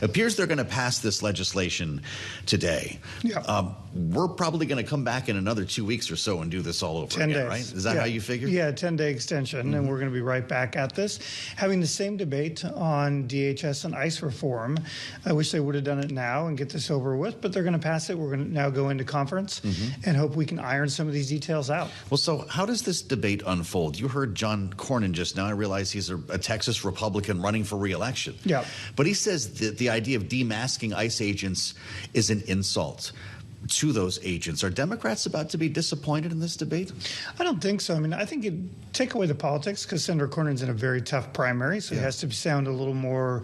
Appears they're going to pass this legislation today. Yeah. We're probably going to come back in another 2 weeks or so and do this all over 10 again, days. right? Is that how you figure? Yeah, 10-day extension, and we're going to be right back at this, having the same debate on DHS and ICE reform. I wish they would have done it now and get this over with, but they're going to pass it. We're going to now go into conference and hope we can iron some of these details out. Well, so how does this debate unfold? You heard John Cornyn just now. I realize he's a Texas Republican running for re-election. Yeah. But he says that the idea of demasking ICE agents is an insult to those agents. Are Democrats about to be disappointed in this debate? I don't think so. I mean, I think you take away the politics because Senator Cornyn's in a very tough primary, so he has to sound a little more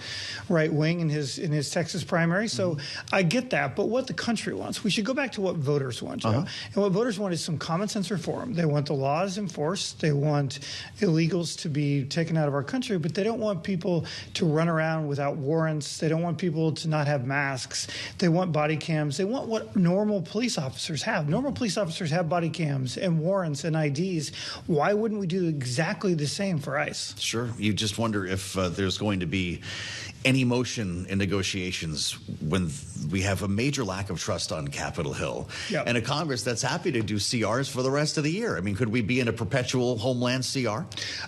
right-wing in his Texas primary. So I get that. But what the country wants, we should go back to what voters want, Joe. And what voters want is some common sense reform. They want the laws enforced. They want illegals to be taken out of our country, but they don't want people to run around without warrants. They don't want people to not have masks. They want body cams. They want what normal police officers have. Normal police officers have body cams and warrants and IDs. Why wouldn't we do exactly the same for ICE? Sure. You just wonder if there's going to be any motion in negotiations when we have a major lack of trust on Capitol Hill and a Congress that's happy to do CRs for the rest of the year. I mean, could we be in a perpetual homeland CR?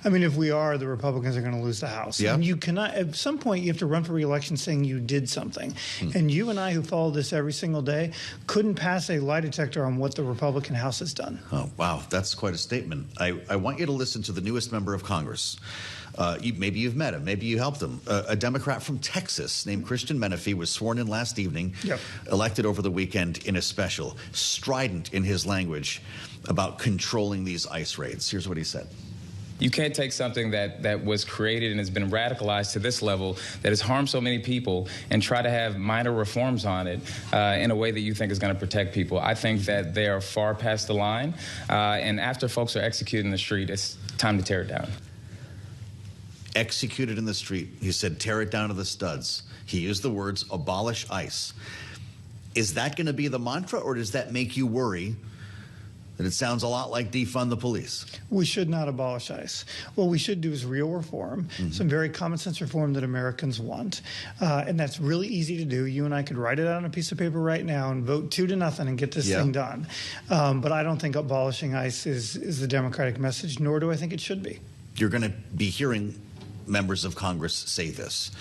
I mean, if we are, the Republicans are going to lose the House. Yeah. And you cannot, at some point, you have to run for re-election saying you did something. And you and I, who follow this every single day, couldn't pass a lie detector on what the Republican House has done. Oh, wow. That's quite a statement. I want you to listen to the newest member of Congress. Maybe you've met him. Maybe you helped him. A Democrat from Texas named Christian Menefee was sworn in last evening, elected over the weekend in a special, strident in his language about controlling these ICE raids. Here's what he said. You can't take something that was created and has been radicalized to this level that has harmed so many people and try to have minor reforms on it in a way that you think is going to protect people. I think that they are far past the line. And after folks are executed in the street, it's time to tear it down. Executed in the street. He said, tear it down to the studs. He used the words, abolish ICE. Is that going to be the mantra, or does that make you worry that it sounds a lot like defund the police? We should not abolish ICE. What we should do is real reform, some very common sense reform that Americans want. And that's really easy to do. You and I could write it out on a piece of paper right now and vote 2-0 and get this thing done. But I don't think abolishing ICE is the Democratic message, nor do I think it should be. You're going to be hearing members of Congress say this.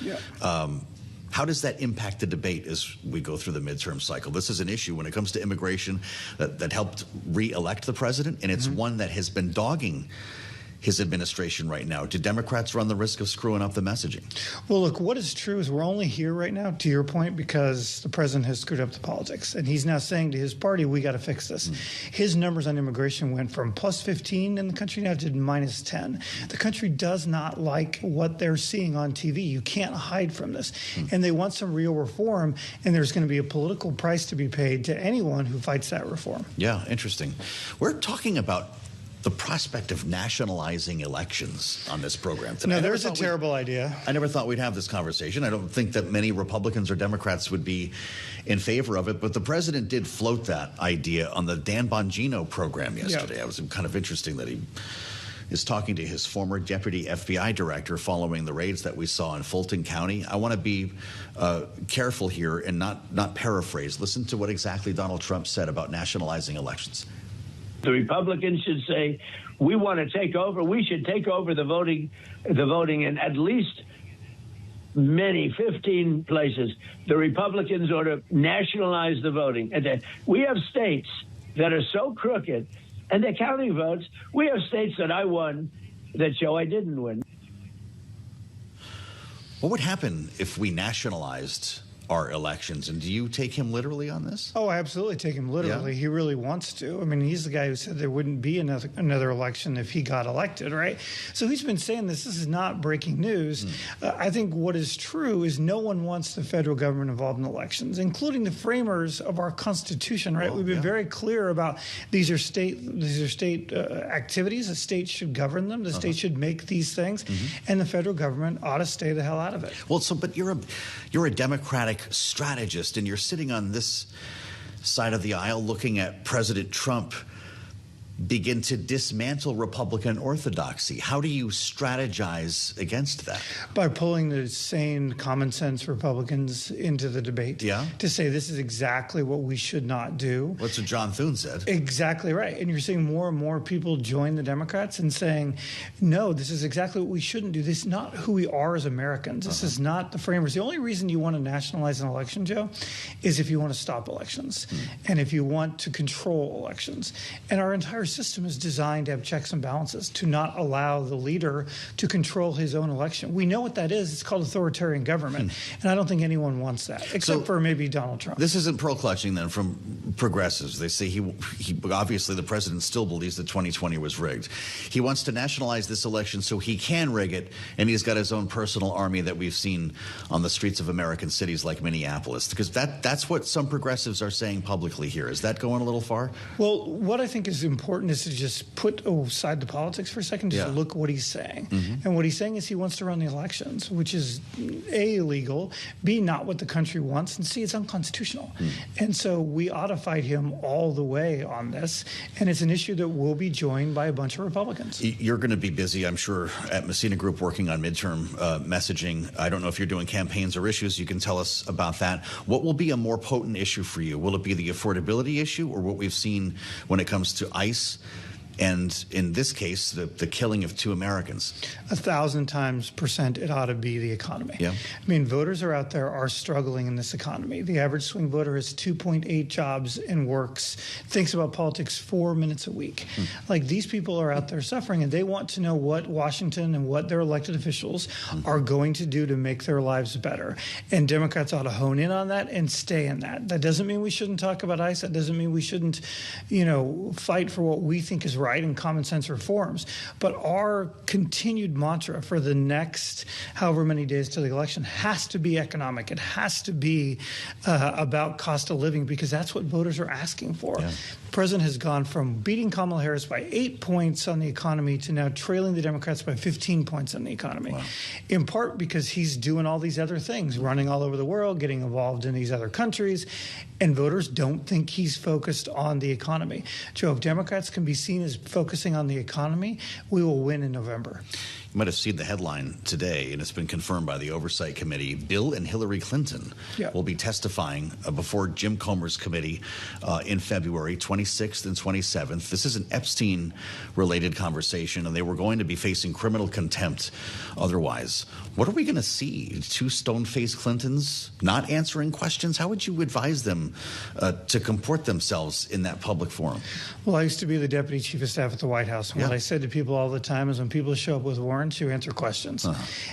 How does that impact the debate as we go through the midterm cycle? This is an issue when it comes to immigration that helped re-elect the president, and it's one that has been dogging his administration right now. Do Democrats run the risk of screwing up the messaging? Well, look, what is true is we're only here right now, to your point, because the president has screwed up the politics. And he's now saying to his party, we got to fix this. His numbers on immigration went from plus 15 in the country now to minus 10. The country does not like what they're seeing on TV. You can't hide from this. And they want some real reform, and there's going to be a political price to be paid to anyone who fights that reform. Yeah, interesting. We're talking about the prospect of nationalizing elections on this program today. No, there's a terrible idea. I never thought we'd have this conversation. I don't think that many Republicans or Democrats would be in favor of it, but the president did float that idea on the Dan Bongino program yesterday. It was kind of interesting that he is talking to his former deputy FBI director following the raids that we saw in Fulton County. I want to be careful here and not paraphrase. Listen to what exactly Donald Trump said about nationalizing elections. The Republicans should say, we want to take over. We should take over the voting in at least 15 places. The Republicans ought to nationalize the voting. And we have states that are so crooked, and they're counting votes. We have states that I won that show I didn't win. What would happen if we nationalized our elections? And do you take him literally on this? Oh, I absolutely take him literally. He really wants to. I mean, he's the guy who said there wouldn't be another election if he got elected, right? So he's been saying this. This is not breaking news. I think what is true is no one wants the federal government involved in elections, including the framers of our Constitution, right? We've been very clear about these are state activities. The state should govern them. The state should make these things, and the federal government ought to stay the hell out of it. Well, but you're a Democratic strategist, and you're sitting on this side of the aisle looking at President Trump begin to dismantle Republican orthodoxy? How do you strategize against that? By pulling the sane, common sense Republicans into the debate. Yeah. To say this is exactly what we should not do. That's what John Thune said. Exactly right. And you're seeing more and more people join the Democrats and saying, no, this is exactly what we shouldn't do. This is not who we are as Americans. This is not the framers. The only reason you want to nationalize an election, Joe, is if you want to stop elections and if you want to control elections. And our entire system is designed to have checks and balances, to not allow the leader to control his own election. We know what that is. It's called authoritarian government. And I don't think anyone wants that, except for maybe Donald Trump. This isn't pearl clutching then from progressives. They say he obviously the president still believes that 2020 was rigged. He wants to nationalize this election so he can rig it, and he's got his own personal army that we've seen on the streets of American cities like Minneapolis. Because that's what some progressives are saying publicly here. Is that going a little far? Well, what I think is important is to just put aside the politics for a second, just look at what he's saying. And what he's saying is he wants to run the elections, which is A, illegal, B, not what the country wants, and C, it's unconstitutional. And so we ought to fight him all the way on this, and it's an issue that will be joined by a bunch of Republicans. You're going to be busy, I'm sure, at Messina Group working on midterm messaging. I don't know if you're doing campaigns or issues. You can tell us about that. What will be a more potent issue for you? Will it be the affordability issue or what we've seen when it comes to ICE? And in this case, the killing of 2 Americans. 1,000% it ought to be the economy. Yeah. I mean, voters are out there are struggling in this economy. The average swing voter has 2.8 jobs and works, thinks about politics 4 minutes a week. Like, these people are out there suffering, and they want to know what Washington and what their elected officials are going to do to make their lives better. And Democrats ought to hone in on that and stay in that. That doesn't mean we shouldn't talk about ICE. That doesn't mean we shouldn't, fight for what we think is right and common sense reforms. But our continued mantra for the next however many days to the election has to be economic. It has to be about cost of living, because that's what voters are asking for. Yeah. The president has gone from beating Kamala Harris by 8 points on the economy to now trailing the Democrats by 15 points on the economy. Wow. In part because he's doing all these other things, running all over the world, getting involved in these other countries, and voters don't think he's focused on the economy. Joe, if Democrats can be seen as focusing on the economy, we will win in November. You might have seen the headline today, and it's been confirmed by the Oversight Committee. Bill and Hillary Clinton will be testifying before Jim Comer's committee in February 26th and 27th. This is an Epstein-related conversation, and they were going to be facing criminal contempt otherwise. What are we going to see? 2 stone-faced Clintons not answering questions? How would you advise them to comport themselves in that public forum? Well, I used to be the deputy chief of staff at the White House. And what I said to people all the time is when people show up with warrants, you answer questions.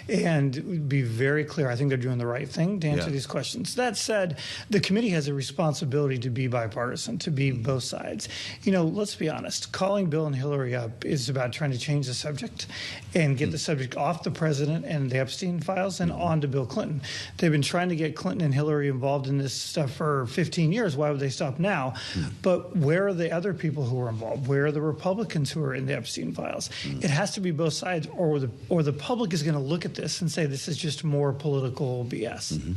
And be very clear. I think they're doing the right thing to answer these questions. That said, the committee has a responsibility to be bipartisan, to be both sides. Let's be honest. Calling Bill and Hillary up is about trying to change the subject and get the subject off the president and the Epstein files and on to Bill Clinton. They've been trying to get Clinton and Hillary involved in this stuff for 15 years. Why would they stop now? But where are the other people who are involved? Where are the Republicans who are in the Epstein files? It has to be both sides, or the public is going to look at this and say this is just more political BS.